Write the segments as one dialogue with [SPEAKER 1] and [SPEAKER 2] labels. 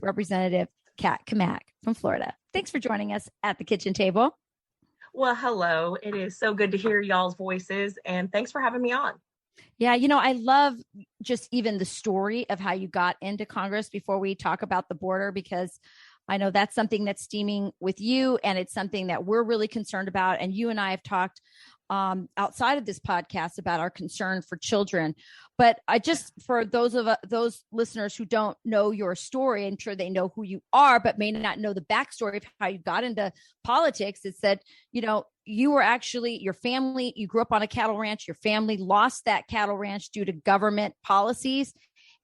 [SPEAKER 1] Representative Kat Cammack from Florida. Thanks for joining us at the kitchen table.
[SPEAKER 2] Well, hello. It is so good to hear y'all's voices, and thanks for having me on.
[SPEAKER 1] Yeah, I love just even the story of how you got into Congress before we talk about the border, because I know that's something that's steaming with you, and it's something that we're really concerned about. And you and I have talked outside of this podcast about our concern for children. But for those listeners who don't know your story, I'm sure they know who you are, but may not know the backstory of how you got into politics. It's that, you were actually, your family, you grew up on a cattle ranch, your family lost that cattle ranch due to government policies,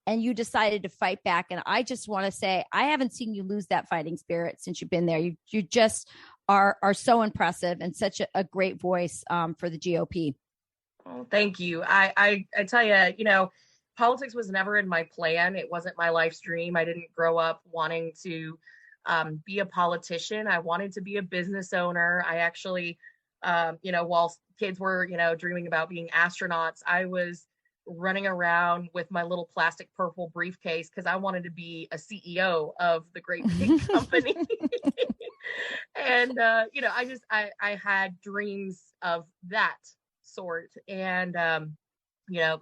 [SPEAKER 1] and you decided to fight back. And I just want to say, I haven't seen you lose that fighting spirit since you've been there. You just are so impressive and such a great voice for the GOP.
[SPEAKER 2] Oh, thank you. I tell you, politics was never in my plan. It wasn't my life's dream. I didn't grow up wanting to be a politician. I wanted to be a business owner. I actually, while kids were, dreaming about being astronauts, I was running around with my little plastic purple briefcase because I wanted to be a CEO of the great big company. And, I had dreams of that sort. And,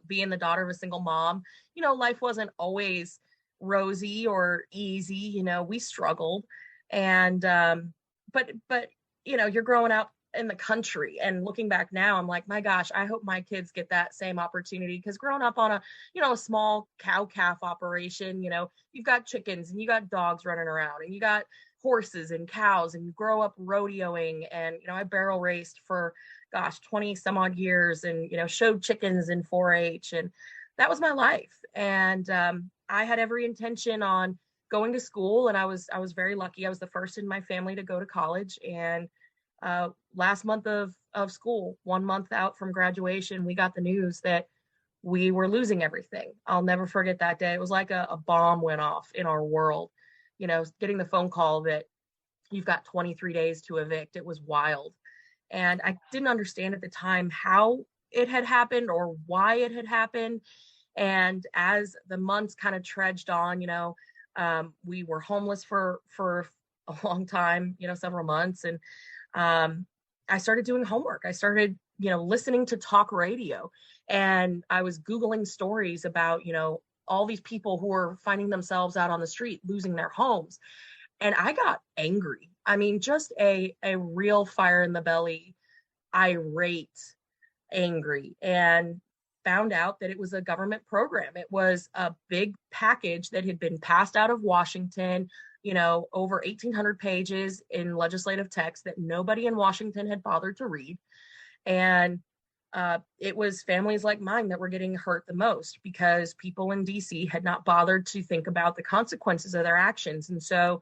[SPEAKER 2] being the daughter of a single mom, life wasn't always rosy or easy. We struggled. And, but, you're growing up in the country, and looking back now, I'm like, my gosh, I hope my kids get that same opportunity, because growing up on a small cow calf operation, you've got chickens and you got dogs running around and you got horses and cows, and you grow up rodeoing. And, I barrel raced for 20 some odd years, and, showed chickens in 4-H, and that was my life. And, I had every intention on going to school, and I was very lucky. I was the first in my family to go to college. And last month of school, 1 month out from graduation, we got the news that we were losing everything. I'll never forget that day. It was like a bomb went off in our world. Getting the phone call that you've got 23 days to evict. It was wild. And I didn't understand at the time how it had happened or why it had happened. And as the months kind of trudged on, we were homeless for a long time, several months. And I started doing homework. I started, listening to talk radio, and I was Googling stories about, all these people who were finding themselves out on the street, losing their homes. And I got angry. I mean, just a real fire in the belly, irate, angry, and found out that it was a government program. It was a big package that had been passed out of Washington, over 1,800 pages in legislative text that nobody in Washington had bothered to read. And it was families like mine that were getting hurt the most, because people in DC had not bothered to think about the consequences of their actions. And so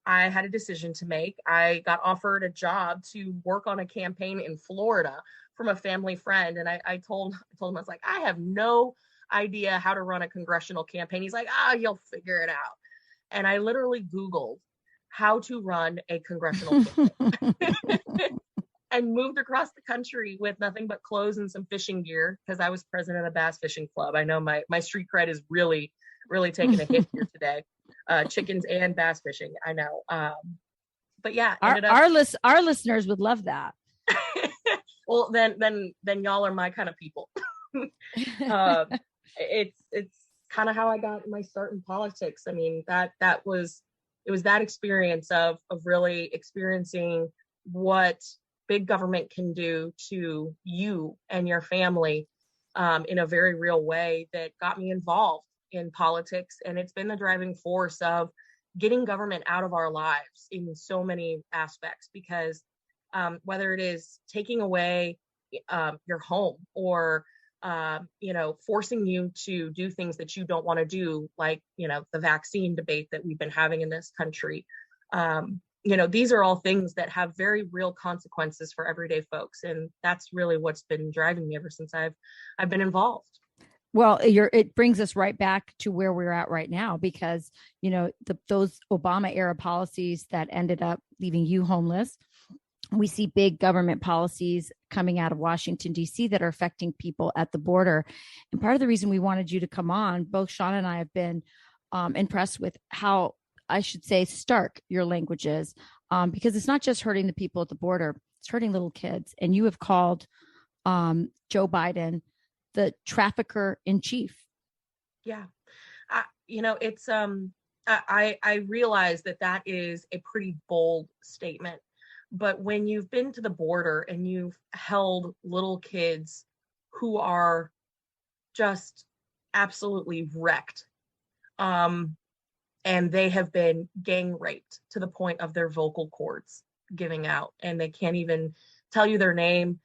[SPEAKER 2] I had a decision to make. I got offered a job to work on a campaign in Florida from a family friend. And I told him, I was like, I have no idea how to run a congressional campaign. He's like, you'll figure it out. And I literally Googled how to run a congressional campaign and moved across the country with nothing but clothes and some fishing gear, because I was president of a bass fishing club. I know my street cred is really, really taking a hit here today. Chickens and bass fishing, I know. But yeah,
[SPEAKER 1] our listeners would love that.
[SPEAKER 2] Well, then y'all are my kind of people. It's kind of how I got my start in politics. I mean, it was that experience of really experiencing what big government can do to you and your family in a very real way that got me involved in politics. And it's been the driving force of getting government out of our lives in so many aspects, because whether it is taking away your home, or forcing you to do things that you don't want to do, like, the vaccine debate that we've been having in this country. These are all things that have very real consequences for everyday folks. And that's really what's been driving me ever since I've been involved.
[SPEAKER 1] Well, it brings us right back to where we're at right now, because, those Obama era policies that ended up leaving you homeless. We see big government policies coming out of Washington, D.C. that are affecting people at the border. And part of the reason we wanted you to come on, both Sean and I have been impressed with how I should say, stark your language is, because it's not just hurting the people at the border, it's hurting little kids. And you have called Joe Biden the trafficker in chief.
[SPEAKER 2] Yeah. It's I realize that is a pretty bold statement, but when you've been to the border and you've held little kids who are just absolutely wrecked, and they have been gang raped to the point of their vocal cords giving out, and they can't even tell you their name.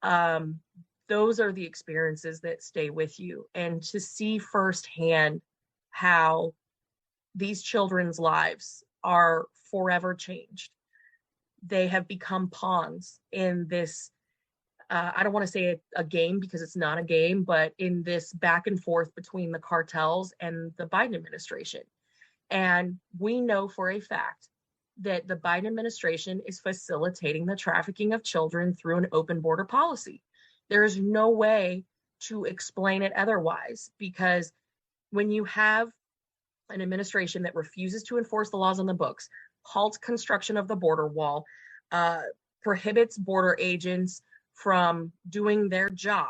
[SPEAKER 2] Those are the experiences that stay with you, and to see firsthand how these children's lives are forever changed. They have become pawns in this, I don't want to say a game because it's not a game, but in this back and forth between the cartels and the Biden administration. And we know for a fact that the Biden administration is facilitating the trafficking of children through an open border policy. There is no way to explain it otherwise, because when you have an administration that refuses to enforce the laws on the books, halts construction of the border wall, prohibits border agents from doing their job,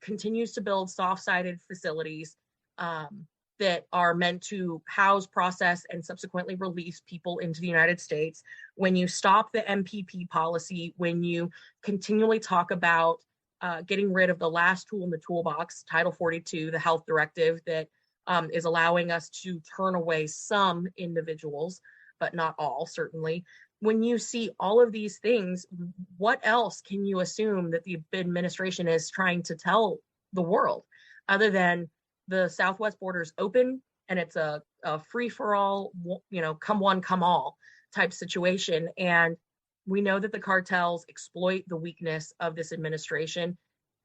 [SPEAKER 2] continues to build soft-sided facilities that are meant to house, process, and subsequently release people into the United States, when you stop the MPP policy, when you continually talk about getting rid of the last tool in the toolbox, Title 42, the health directive that is allowing us to turn away some individuals, but not all, certainly. When you see all of these things, what else can you assume that the administration is trying to tell the world other than the Southwest border is open and it's a free-for-all, come one, come all type situation? And we know that the cartels exploit the weakness of this administration.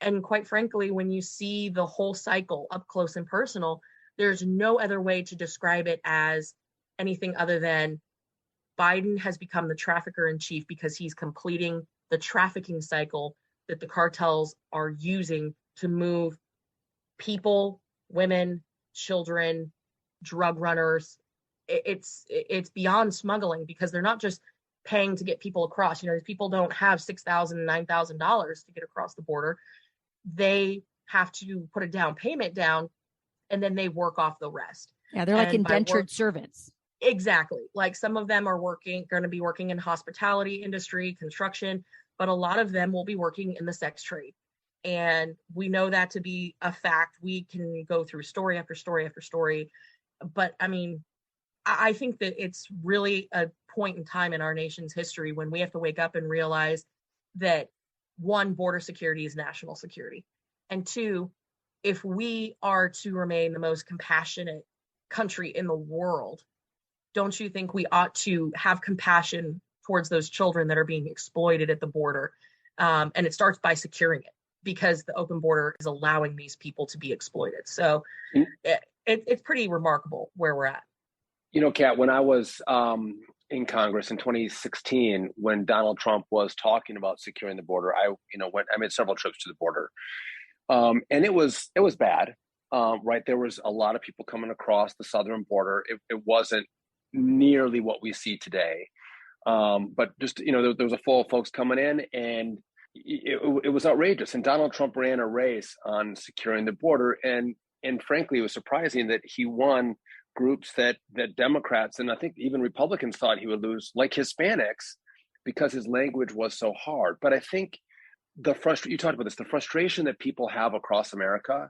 [SPEAKER 2] And quite frankly, when you see the whole cycle up close and personal, there's no other way to describe it as anything other than Biden has become the trafficker in chief because he's completing the trafficking cycle that the cartels are using to move people, women, children, drug runners. It's beyond smuggling, because they're not just paying to get people across. These people don't have $6,000, $9,000 to get across the border. They have to put a down payment down, and then they work off the rest.
[SPEAKER 1] Yeah, they're like indentured servants.
[SPEAKER 2] Exactly. Like, some of them are going to be working in hospitality industry, construction, but a lot of them will be working in the sex trade. And we know that to be a fact. We can go through story after story after story. But I mean, I think that it's really a point in time in our nation's history when we have to wake up and realize that, one, border security is national security. And two, if we are to remain the most compassionate country in the world, don't you think we ought to have compassion towards those children that are being exploited at the border? And it starts by securing it, because the open border is allowing these people to be exploited. So it's pretty remarkable where we're at.
[SPEAKER 3] Kat, when I was in Congress in 2016, when Donald Trump was talking about securing the border, I made several trips to the border, and it was bad. Right, there was a lot of people coming across the southern border. It wasn't nearly what we see today, but just there was a flow of folks coming in, and it was outrageous. And Donald Trump ran a race on securing the border, and frankly, it was surprising that he won groups that Democrats and I think even Republicans thought he would lose, like Hispanics, because his language was so hard. But I think you talked about this, the frustration that people have across America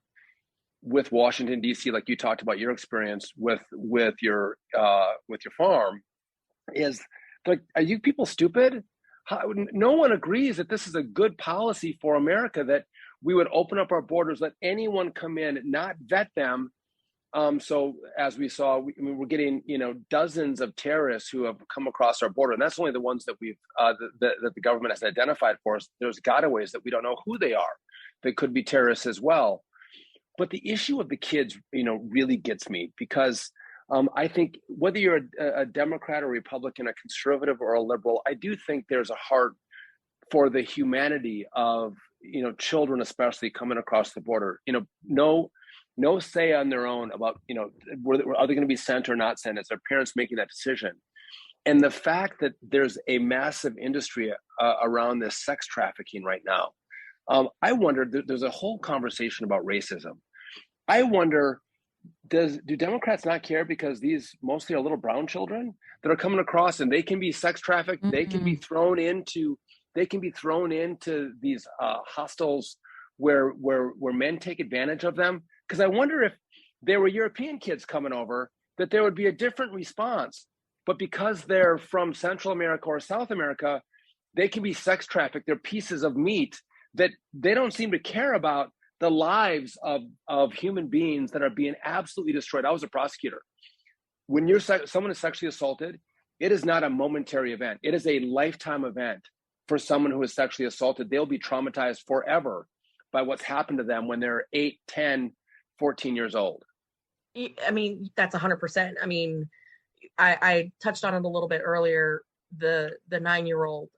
[SPEAKER 3] with Washington, D.C., like you talked about your experience with your farm, is like, are you people stupid? No one agrees that this is a good policy for America, that we would open up our borders, let anyone come in, not vet them. So as we saw, we're getting dozens of terrorists who have come across our border, and that's only the ones that we've that the government has identified for us. There's gotaways that we don't know who they are. They could be terrorists as well. But the issue of the kids, really gets me, because I think whether you're a Democrat or Republican, a conservative or a liberal, I do think there's a heart for the humanity of children, especially coming across the border. no say on their own about, are they going to be sent or not sent? It's their parents making that decision. And the fact that there's a massive industry around this sex trafficking right now, I wonder, there's a whole conversation about racism. I wonder, do Democrats not care because these mostly are little brown children that are coming across and they can be sex trafficked? Mm-hmm. They can be thrown into these hostels where men take advantage of them. Because I wonder if there were European kids coming over, that there would be a different response. But because they're from Central America or South America, they can be sex trafficked. They're pieces of meat that they don't seem to care about the lives of human beings that are being absolutely destroyed. I was a prosecutor. When someone is sexually assaulted, it is not a momentary event. It is a lifetime event for someone who is sexually assaulted. They'll be traumatized forever by what's happened to them when they're 8, 10, 14 years old.
[SPEAKER 2] I mean, that's 100%. I mean, I touched on it a little bit earlier, the 9-year-old.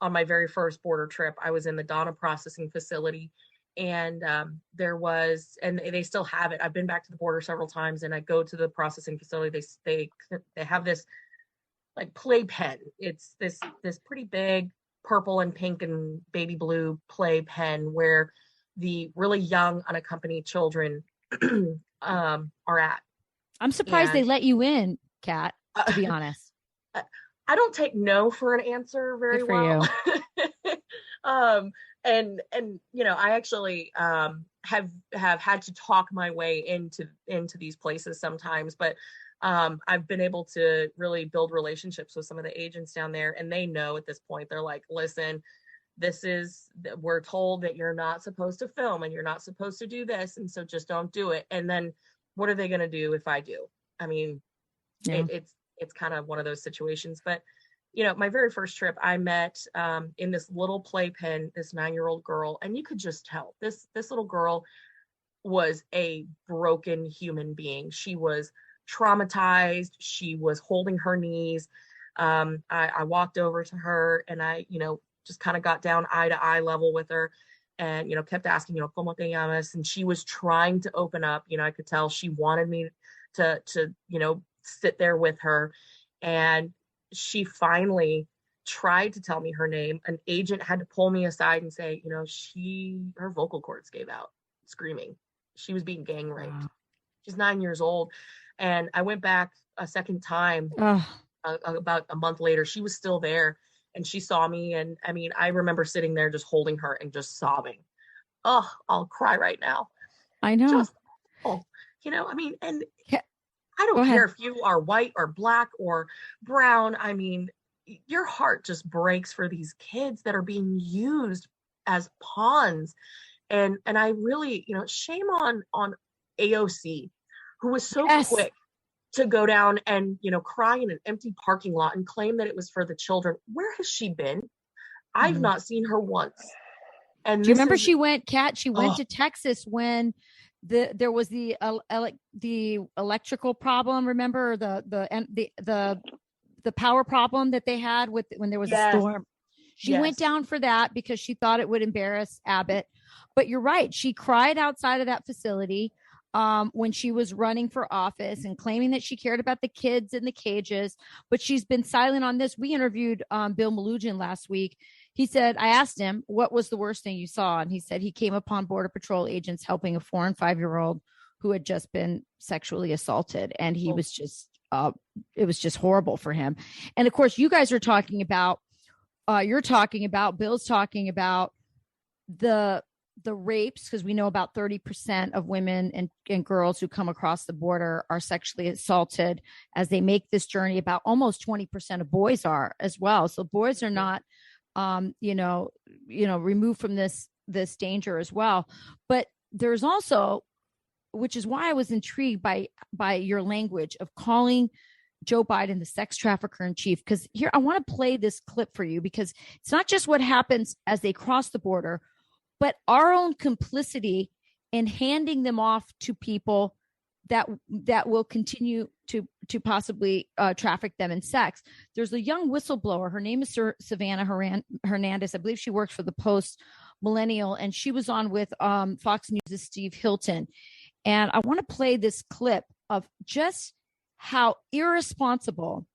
[SPEAKER 2] On my very first border trip, I was in the Donna processing facility, and there was, and they still have it. I've been back to the border several times, and I go to the processing facility. They have this like playpen. It's this pretty big purple and pink and baby blue playpen where the really young unaccompanied children are at.
[SPEAKER 1] I'm surprised they let you in, Kat, to be honest.
[SPEAKER 2] I don't take no for an answer very well. And I actually have had to talk my way into these places sometimes, but I've been able to really build relationships with some of the agents down there, and they know at this point. They're like, listen, we're told that you're not supposed to film and you're not supposed to do this, and so just don't do it. And then what are they going to do if I do? I mean, yeah. It's kind of one of those situations. But my very first trip, I met in this little playpen this 9-year-old girl, and you could just tell this little girl was a broken human being. She was traumatized. She was holding her knees. I walked over to her, and I just kind of got down eye to eye level with her, and kept asking, ¿Cómo te llamas? And she was trying to open up. I could tell she wanted me to sit there with her. And she finally tried to tell me her name. An agent had to pull me aside and say, her vocal cords gave out screaming. She was being gang raped. Wow. She's 9 years old. And I went back a second time about a month later. She was still there, and she saw me. And I mean, I remember sitting there just holding her and just sobbing. Oh, I'll cry right now.
[SPEAKER 1] I know.
[SPEAKER 2] I mean, and I don't care if you are white or black or brown. I mean, your heart just breaks for these kids that are being used as pawns. And I really, shame on AOC, who was so quick to go down and, cry in an empty parking lot and claim that it was for the children. Where has she been? I've not seen her once. And
[SPEAKER 1] do you remember she went to Texas when there was the electrical problem? Remember the power problem that they had when there was a storm? She went down for that because she thought it would embarrass Abbott. But you're right. She cried outside of that facility when she was running for office and claiming that she cared about the kids in the cages. But she's been silent on this. We interviewed Bill Malugin last week. He said, I asked him, what was the worst thing you saw? And he said he came upon Border Patrol agents helping a 4 and 5-year-old who had just been sexually assaulted. And he was just, it was just horrible for him. And of course, you guys are talking about, Bill's talking about the rapes, because we know about 30% of women and girls who come across the border are sexually assaulted as they make this journey. About almost 20% of boys are as well. So boys are not, removed from this danger as well. But there's also, which is why I was intrigued by your language of calling Joe Biden the sex trafficker in chief. Because here, I want to play this clip for you, because it's not just what happens as they cross the border, but our own complicity in handing them off to people that will continue to possibly traffic them in sex. There's a young whistleblower. Her name is Savannah Hernandez. I believe she works for the Post Millennial, and she was on with Fox News' Steve Hilton. And I want to play this clip of just how irresponsible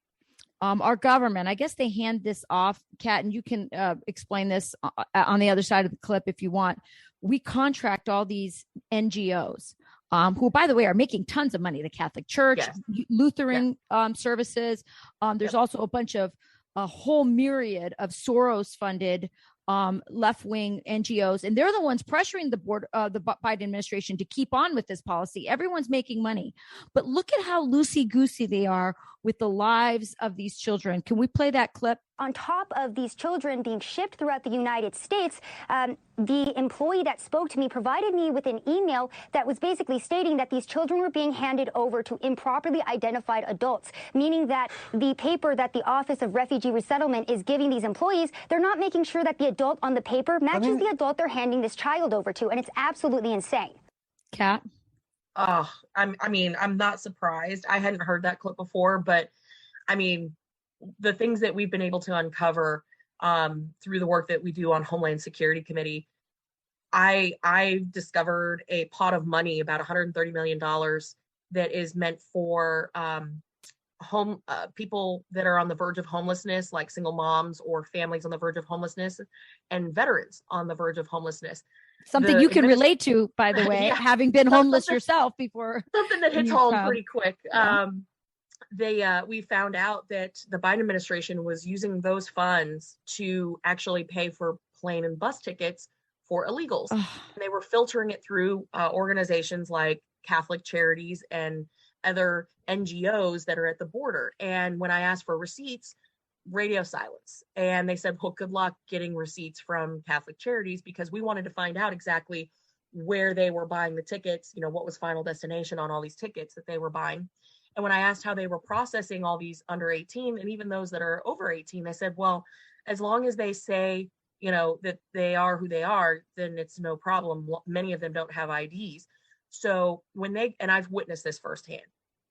[SPEAKER 1] our government, I guess they hand this off, Kat, and you can explain this on the other side of the clip if you want. We contract all these NGOs, who, by the way, are making tons of money. The Catholic Church, yes. Lutheran services. There's also a whole myriad of Soros-funded left-wing NGOs, and they're the ones pressuring the Biden administration to keep on with this policy. Everyone's making money, but look at how loosey-goosey they are with the lives of these children. Can we play that clip?
[SPEAKER 4] On top of these children being shipped throughout the United States, the employee that spoke to me provided me with an email that was basically stating that these children were being handed over to improperly identified adults, meaning that the paper that the Office of Refugee Resettlement is giving these employees, they're not making sure that the adult on the paper matches the adult they're handing this child over to, and it's absolutely insane.
[SPEAKER 1] Kat?
[SPEAKER 2] I'm not surprised. I hadn't heard that clip before, but I mean, the things that we've been able to uncover through the work that we do on Homeland Security Committee, I discovered a pot of money, about $130 million, that is meant for people that are on the verge of homelessness, like single moms or families on the verge of homelessness, and veterans on the verge of homelessness.
[SPEAKER 1] Something you can relate to, by the way, having been homeless yourself before.
[SPEAKER 2] Something that hits home pretty quick. Yeah. We found out that the Biden administration was using those funds to actually pay for plane and bus tickets for illegals. And they were filtering it through organizations like Catholic Charities and other NGOs that are at the border. And when I asked for receipts, radio silence. And they said, well, good luck getting receipts from Catholic Charities, because we wanted to find out exactly where they were buying the tickets, what was final destination on all these tickets that they were buying. And when I asked how they were processing all these under 18 and even those that are over 18, they said, well, as long as they say, that they are who they are, then it's no problem. Many of them don't have IDs. So and I've witnessed this firsthand,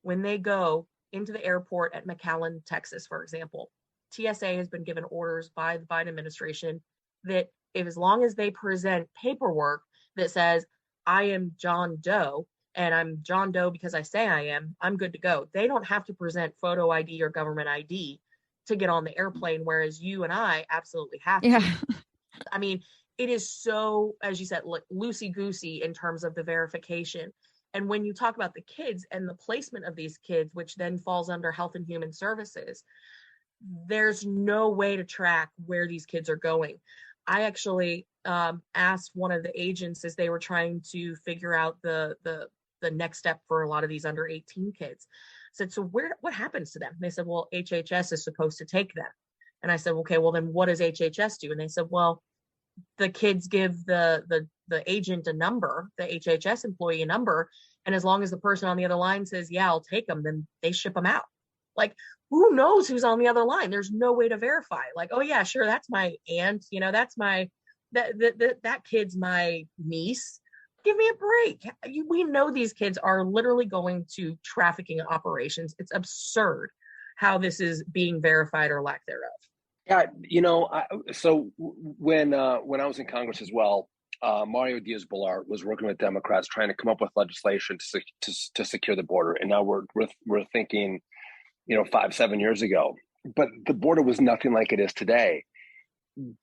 [SPEAKER 2] when they go into the airport at McAllen, Texas, for example, TSA has been given orders by the Biden administration that as long as they present paperwork that says, I am John Doe, and I'm John Doe because I say I am, I'm good to go. They don't have to present photo ID or government ID to get on the airplane, whereas you and I absolutely have to. I mean, it is so, as you said, loosey-goosey in terms of the verification. And when you talk about the kids and the placement of these kids, which then falls under Health and Human Services, there's no way to track where these kids are going. I actually asked one of the agents as they were trying to figure out the next step for a lot of these under 18 kids. I said, so what happens to them? And they said, well, HHS is supposed to take them. And I said, okay, well then what does HHS do? And they said, well, the kids give the agent a number, the HHS employee a number, and as long as the person on the other line says, yeah, I'll take them, then they ship them out. Like, who knows who's on the other line? There's no way to verify. Like, oh yeah, sure, that's my aunt. That's that kid's my niece. Give me a break. We know these kids are literally going to trafficking operations. It's absurd how this is being verified or lack thereof.
[SPEAKER 3] Yeah, so when I was in Congress as well, Mario Diaz-Balart was working with Democrats trying to come up with legislation to secure the border, and now we're thinking, 5-7 years ago, but the border was nothing like it is today.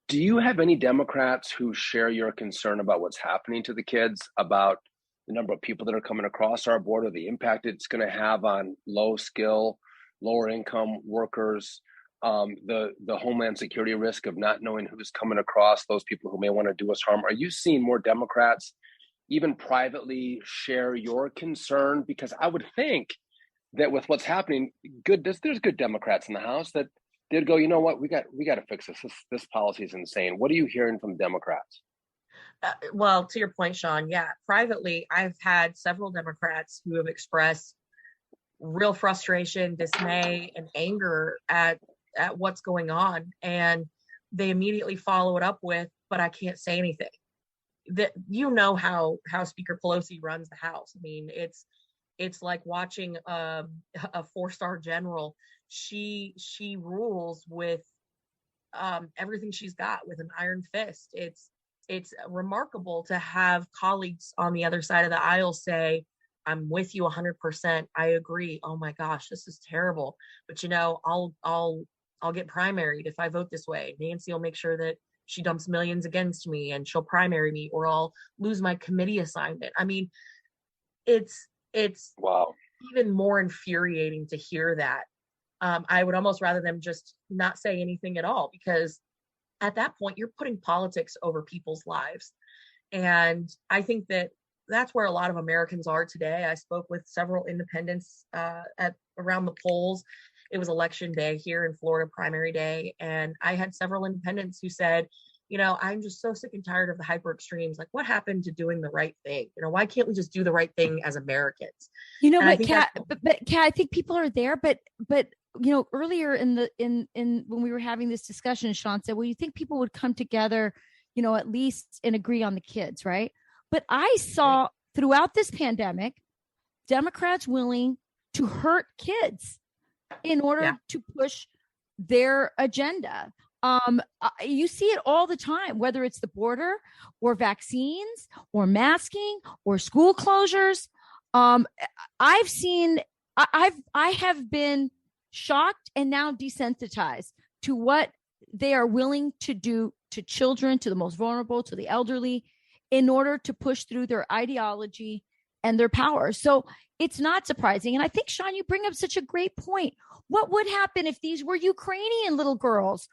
[SPEAKER 3] Do you have any Democrats who share your concern about what's happening to the kids, about the number of people that are coming across our border, the impact it's going to have on low skill, lower income workers, the Homeland Security risk of not knowing who's coming across, those people who may want to do us harm? Are you seeing more Democrats, even privately, share your concern? Because I would think that with what's happening, there's good Democrats in the House that they'd go, you know what, we got to fix this. This policy is insane. What are you hearing from Democrats?
[SPEAKER 2] Well, to your point, Sean, yeah, privately, I've had several Democrats who have expressed real frustration, dismay, and anger at what's going on. And they immediately follow it up with, but I can't say anything. That how Speaker Pelosi runs the House. I mean, it's like watching a 4-star general. She rules with everything she's got with an iron fist. It's remarkable to have colleagues on the other side of the aisle say, I'm with you 100%. I agree. Oh my gosh, this is terrible. But I'll get primaried if I vote this way. Nancy will make sure that she dumps millions against me and she'll primary me, or I'll lose my committee assignment. I mean, it's
[SPEAKER 3] wow,
[SPEAKER 2] even more infuriating to hear that. I would almost rather them just not say anything at all, because at that point you're putting politics over people's lives. And I think that that's where a lot of Americans are today. I spoke with several independents at around the polls. It was election day here in Florida, primary day. And I had several independents who said, I'm just so sick and tired of the hyper extremes. Like, what happened to doing the right thing? Why can't we just do the right thing as Americans?
[SPEAKER 1] But Kat, I think people are there, but earlier in when we were having this discussion, Sean said, well, you think people would come together, at least and agree on the kids, right? But I saw throughout this pandemic, Democrats willing to hurt kids in order to push their agenda. You see it all the time, whether it's the border or vaccines or masking or school closures. I have been shocked and now desensitized to what they are willing to do to children, to the most vulnerable, to the elderly, in order to push through their ideology and their power. So it's not surprising. And I think, Sean, you bring up such a great point. What would happen if these were Ukrainian little girls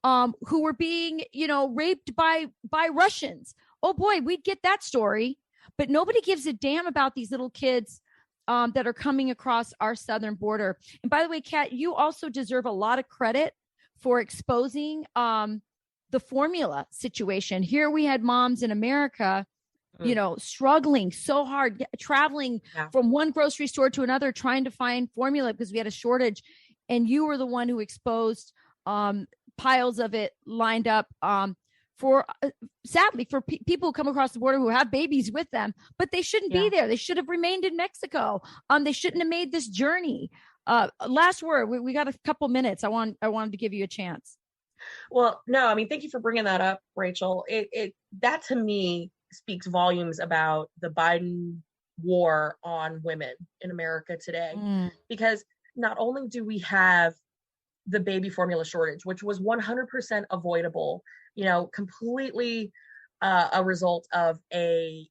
[SPEAKER 1] who were being, raped by Russians? Oh boy, we'd get that story. But nobody gives a damn about these little kids that are coming across our southern border. And by the way, Kat, you also deserve a lot of credit for exposing the formula situation. Here we had moms in America, struggling so hard, traveling from one grocery store to another, trying to find formula because we had a shortage. And you were the one who exposed piles of it lined up sadly, for people who come across the border who have babies with them, but they shouldn't be there. They should have remained in Mexico. They shouldn't have made this journey. Last word. We got a couple minutes. I wanted to give you a chance.
[SPEAKER 2] Well, no, I mean, thank you for bringing that up, Rachel. That to me speaks volumes about the Biden war on women in America today, because not only do we have the baby formula shortage, which was 100% avoidable, completely a result of a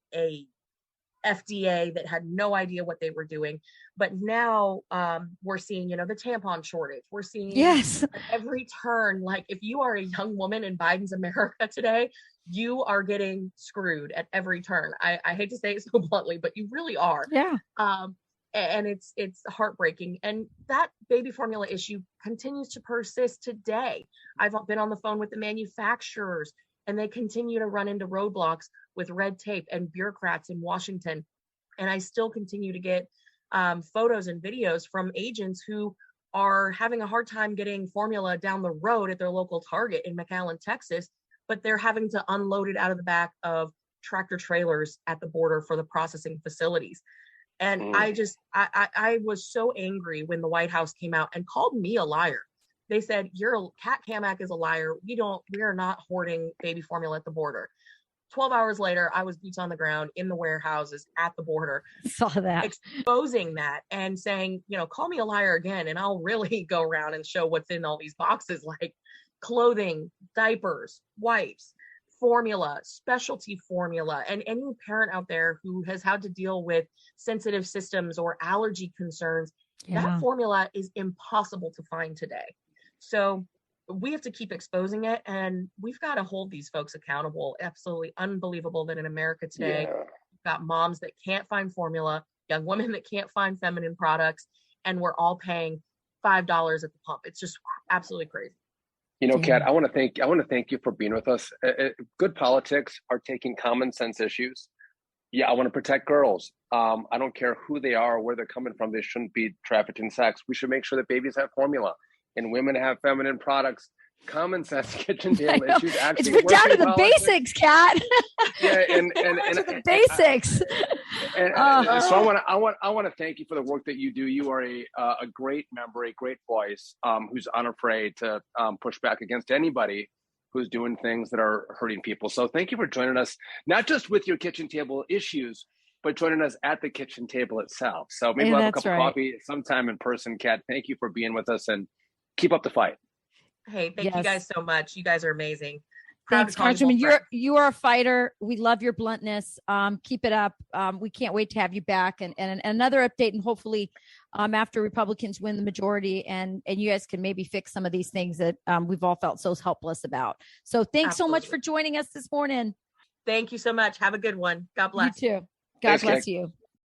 [SPEAKER 2] FDA that had no idea what they were doing. But now we're seeing, the tampon shortage. We're seeing at every turn, like if you are a young woman in Biden's America today, you are getting screwed at every turn. I hate to say it so bluntly, but you really are.
[SPEAKER 1] Yeah.
[SPEAKER 2] And it's heartbreaking. And that baby formula issue continues to persist today. I've been on the phone with the manufacturers, and they continue to run into roadblocks with red tape and bureaucrats in Washington. And I still continue to get photos and videos from agents who are having a hard time getting formula down the road at their local Target in McAllen, Texas, but they're having to unload it out of the back of tractor trailers at the border for the processing facilities. And I was so angry when the White House came out and called me a liar. They said, Kat Cammack is a liar. We are not hoarding baby formula at the border. 12 hours later, I was boots on the ground in the warehouses at the border.
[SPEAKER 1] Saw that.
[SPEAKER 2] Exposing that and saying, call me a liar again, and I'll really go around and show what's in all these boxes, like clothing, diapers, wipes, formula, specialty formula. And any parent out there who has had to deal with sensitive systems or allergy concerns, that formula is impossible to find today. So we have to keep exposing it, and we've got to hold these folks accountable. Absolutely unbelievable that in America today, we've got moms that can't find formula, young women that can't find feminine products, and we're all paying $5 at the pump. It's just absolutely crazy.
[SPEAKER 3] Kat, I want to thank you for being with us. Good politics are taking common sense issues. I want to protect girls. I don't care who they are or where they're coming from. They shouldn't be trafficked in sex. We should make sure that babies have formula and women have feminine products. Common sense kitchen table issues. Actually,
[SPEAKER 1] it's down to the basics, Kat.
[SPEAKER 3] and
[SPEAKER 1] the basics.
[SPEAKER 3] So I want to thank you for the work that you do. You are a great member, a great voice, who's unafraid to push back against anybody who's doing things that are hurting people. So thank you for joining us, not just with your kitchen table issues, but joining us at the kitchen table itself. So maybe we'll have a cup of coffee sometime in person. Kat, thank you for being with us and keep up the fight.
[SPEAKER 2] Hey, thank you guys so much. You guys are amazing.
[SPEAKER 1] Thanks, Congressman. You are a fighter. We love your bluntness. Keep it up. We can't wait to have you back. And another update, and hopefully after Republicans win the majority and you guys can maybe fix some of these things that we've all felt so helpless about. So thanks so much for joining us this morning.
[SPEAKER 2] Thank you so much. Have a good one. God bless.
[SPEAKER 1] You too. God bless you.